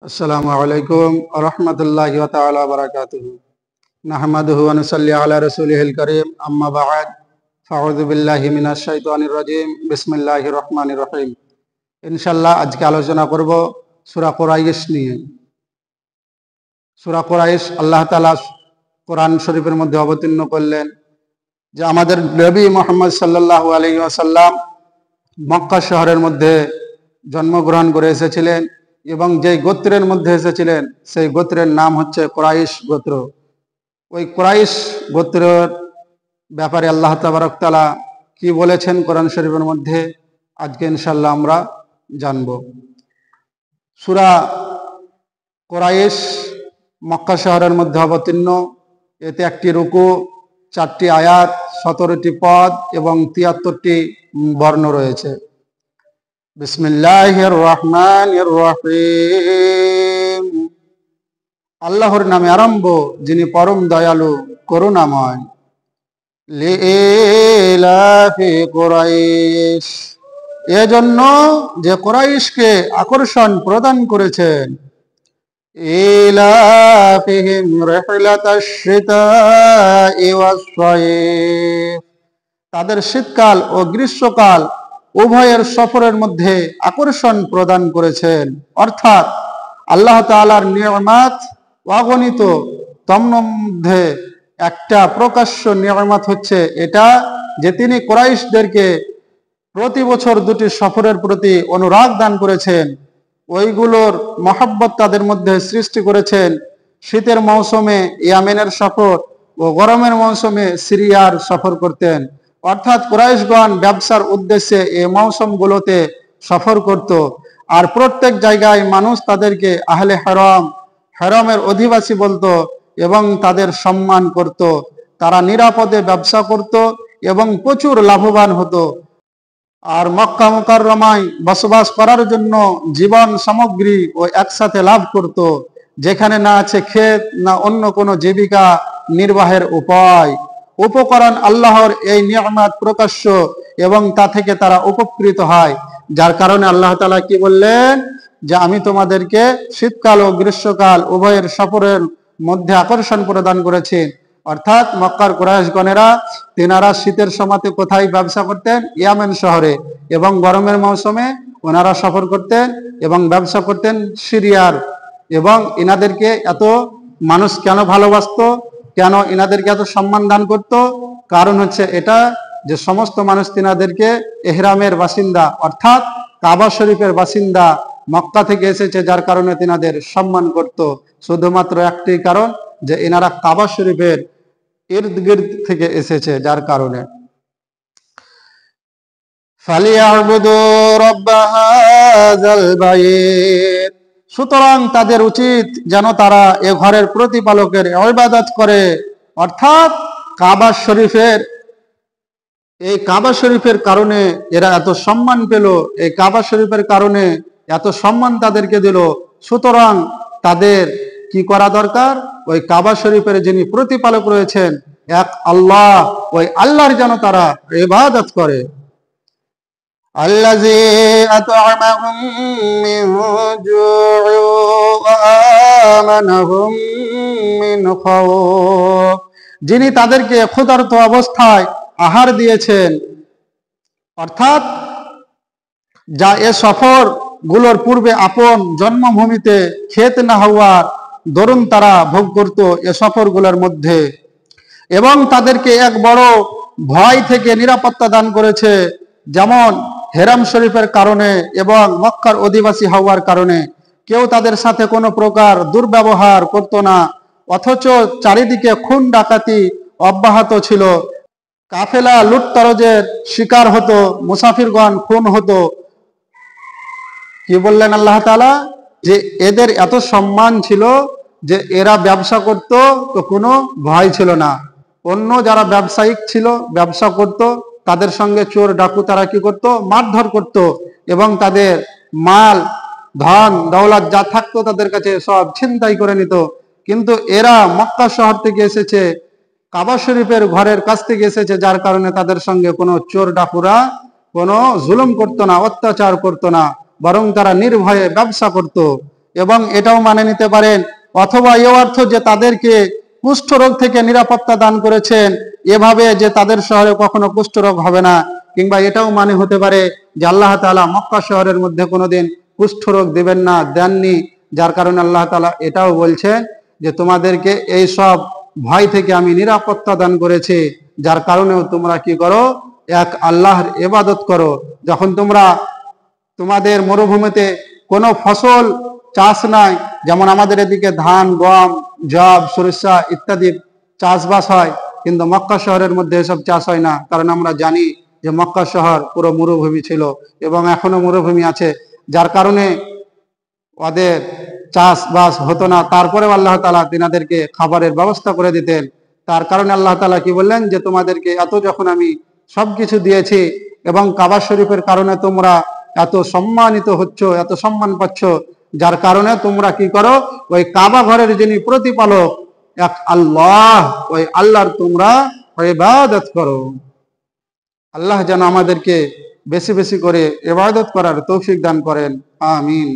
আসসালামু আলাইকুম ওয়া রাহমাতুল্লাহি ওয়া তাআলা ওয়া বারাকাতুহু। নাহমাদুহু ওয়া নুসাল্লি আলা রাসূলিহিল কারীম, আম্মা বা'দ। ফাউযু বিল্লাহি মিনাশ শাইতানির রাজীম। বিসমিল্লাহির রহমানির রহিম। ইনশাআল্লাহ আজকে আলোচনা করব সূরা কুরাইশ নিয়ে। সূরা কুরাইশ আল্লাহ তাআলা কোরআন শরীফের মধ্যে অবতীর্ণ করলেন যে আমাদের নবী মুহাম্মদ সাল্লাল্লাহু আলাইহি ওয়াসাল্লাম মক্কা শহরের মধ্যে জন্মগ্রহণ করে এসেছিলেন এবং যেই গোত্রের মধ্যে এসেছিলেন সেই গোত্রের নাম হচ্ছে কুরাইশ গোত্র। ওই কুরাইশ গোত্রের ব্যাপারে আল্লাহ তাবারক তাআলা কি বলেছেন কোরআন শরীফের মধ্যে আজকে ইনশাআল্লাহ আমরা জানব। সূরা কুরাইশ মক্কা শহরের মধ্যে অবতীর্ণ। এতে একটি রুকু, 4টি আয়াত, 17টি পদ এবং 73টি বর্ণ রয়েছে। বিসমিল্লাহির রহমানির রহিম। আল্লাহর নামে আরম্ভ, যিনি পরম দয়ালু করুণাময়। লিইলাফি কুরাইশ, এজন্য যে কুরাইশকে আকর্ষণ প্রদান করেছেন। ইলাফিহিম রিহলাতাশ শিতাই ওয়াস সাইফ, তাদের শীতকাল ও গ্রীষ্মকাল উভয়ের সফরের মধ্যে আকর্ষণ প্রদান করেছেন। অর্থাৎ আল্লাহ তাআলার নিয়ামত অগণিত, তার মধ্যে একটা প্রকাশ্য নিয়ামত হচ্ছে এটা যে তিনি কুরাইশদেরকে প্রতি বছর 2টি সফরের প্রতি অনুরাগ দান করেছেন। ওইগুলোর মহব্বত তাদের মধ্যে সৃষ্টি করেছেন। শীতের মৌসুমে ইয়ামেনের সফর ও গরমের মৌসুমে সিরিয়ার সফর করতেন। অর্থাৎ কুরাইশগণ ব্যবসার উদ্দেশ্যে এই মৌসুমগুলোতে সফর করত। আর প্রত্যেক জায়গায় মানুষ তাদেরকে আহলে হারাম, হারামের অধিবাসী বলতো এবং তাদের সম্মান করত। তারা নিরাপদে ব্যবসা করত এবং প্রচুর লাভবান হতো। আর মক্কা মুকাররমায় বসবাস করার জন্য জীবন সামগ্রী ও একসাথে লাভ করত, যেখানে না আছে ক্ষেত, না অন্য কোনো জীবিকা নির্বাহের উপায়। উপকরণ আল্লাহর এই নিয়ামত প্রকাশ্য এবং তা থেকে তারা উপকৃত হয়। যার কারণে আল্লাহ তাআলা কি বললেন যে আমি তোমাদেরকে শীতকাল ও গ্রীষ্মকাল উভয়ের সফরের মধ্যে আকর্ষণ প্রদান করেছি। অর্থাৎ মক্কার কুরাইশগণেরা তিনারা শীতের সময়তে কোথায় ব্যবসা করতেন? ইয়ামেন শহরে। এবং গরমের মৌসুমে ওনারা সফর করতেন এবং ব্যবসা করতেন সিরিয়ার। এবং ইনাদেরকে এত মানুষ কেন ভালোবাসতো, কেন ইনাদেরকে এত সম্মান দান করত? কারণ হচ্ছে এটা যে সমস্ত মানুষ তিনাদেরকে ইহরামের বাসিন্দা, অর্থাৎ কাবা শরীফের বাসিন্দা, মক্কা থেকে এসেছে, যার কারণে তিনাদের সম্মান করত। শুধুমাত্র একটি কারণ যে এনারা কাবা শরীফের ইর্দ গির্দ থেকে এসেছে, যার কারণে। ফালিয়াবুদু রাব্ব হাযাল বাইত, সুতরাং তাদের উচিত যেন তারা এ ঘরের প্রতিপালকের ইবাদত করে। অর্থাৎ কাবা শরীফের, এই কাবা শরীফের কারণে এরা এত সম্মান পেল, এই কাবা শরীফের কারণে এত সম্মান তাদেরকে দিল। সুতরাং তাদের কি করা দরকার? ওই কাবা শরীফের যিনি প্রতিপালক রয়েছেন এক আল্লাহ, ওই আল্লাহর যেন তারা ইবাদত করে। আল্লাযী আত'আমাহুম মিন জু'ইন ওয়া আমানাহুম মিন খাউফ, যিনি তাদেরকে ক্ষুধার্ত অবস্থায় আহার দিয়েছেন। অর্থাৎ যা এ সফর গুলোর পূর্বে আপন জন্মভূমিতে ক্ষেত না হওয়ার দরুন তারা ভোগ করত এ সফরগুলোর মধ্যে। এবং তাদেরকে এক বড় ভয় থেকে নিরাপত্তা দান করেছে, যেমন হেরাম শরীফের কারণে এবং মক্কার অধিবাসী হওয়ার কারণে কেউ তাদের সাথে কোনো প্রকার দুর্ব্যবহার করত না। অথচ চারিদিকে খুন ডাকাতি অব্যাহত ছিল। কাফেলা লুটতরজের শিকার হতো, মুসাফিরগণ খুন হতো। কি বললেন আল্লাহ তাআলা? যে এদের এত সম্মান ছিল যে এরা ব্যবসা করত তো কোনো ভয় ছিল না। অন্য যারা ব্যবসায়িক ছিল, ব্যবসা করত, তাদের সঙ্গে চোর ডাকু তারা কি করত? মারধর করত এবং তাদের মাল, ধন দৌলত যা থাকতো তাদের কাছে সব ছিনতাই করে নিত। কিন্তু এরা মক্কা শহর থেকে এসেছে, কাবা শরীফের ঘরের কাছ থেকে এসেছে, যার কারণে তাদের সঙ্গে কোনো চোর ডাকুরা কোনো জুলুম করতো না, অত্যাচার করতো না, বরং তারা নির্ভয়ে ব্যবসা করত। এবং এটাও মানে নিতে পারেন, অথবা এ অর্থ যে তাদেরকে কুষ্ঠ রোগ থেকে নিরাপত্তা দান করেছেন, এভাবে যে তাদের শহরে কখনো কুষ্ঠ রোগ হবে না। কিংবা এটাও মানে হতে পারে যে আল্লাহ তাআলা মক্কা শহরের মধ্যে কোনোদিন কুষ্ঠ রোগ দিবেন না, দেননি, যার কারণে আল্লাহ তাআলা এটাও বলছেন যে তোমাদেরকে এই সব ভয় থেকে আমি নিরাপত্তা দান করেছি, যার কারণেও তোমরা কি করো, এক আল্লাহর ইবাদত করো। যখন তোমরা তোমাদের মরুভূমিতে কোনো ফসল চাষ নাই, যেমন আমাদের এদিকে ধান, গম, জব, সরিষা ইত্যাদি চাষবাস হয়, কিন্তু মক্কা শহরের মধ্যে এসব চাষ হয় না। কারণ আমরা জানি যে মক্কা শহর পুরো মরুভূমি ছিল এবং এখনো মরুভূমি আছে, যার কারণে ওদের চাষবাস হতো না। তারপরেও আল্লাহ তাআলা তিনাদেরকে খাবারের ব্যবস্থা করে দিতেন। তার কারণে আল্লাহ তাআলা কি বললেন যে তোমাদেরকে এত যখন আমি সবকিছু দিয়েছি এবং কাবা শরীফের কারণে তোমরা এত সম্মানিত হচ্ছ, এত সম্মান পাচ্ছ, যার কারণে তোমরা কি করো, ওই কাবা ঘরের যিনি প্রতিপালক এক আল্লাহ, ওই আল্লাহর তোমরা ইবাদত করো। আল্লাহ যেন আমাদেরকে বেশি বেশি করে ইবাদত করার তৌফিক দান করেন। আমিন।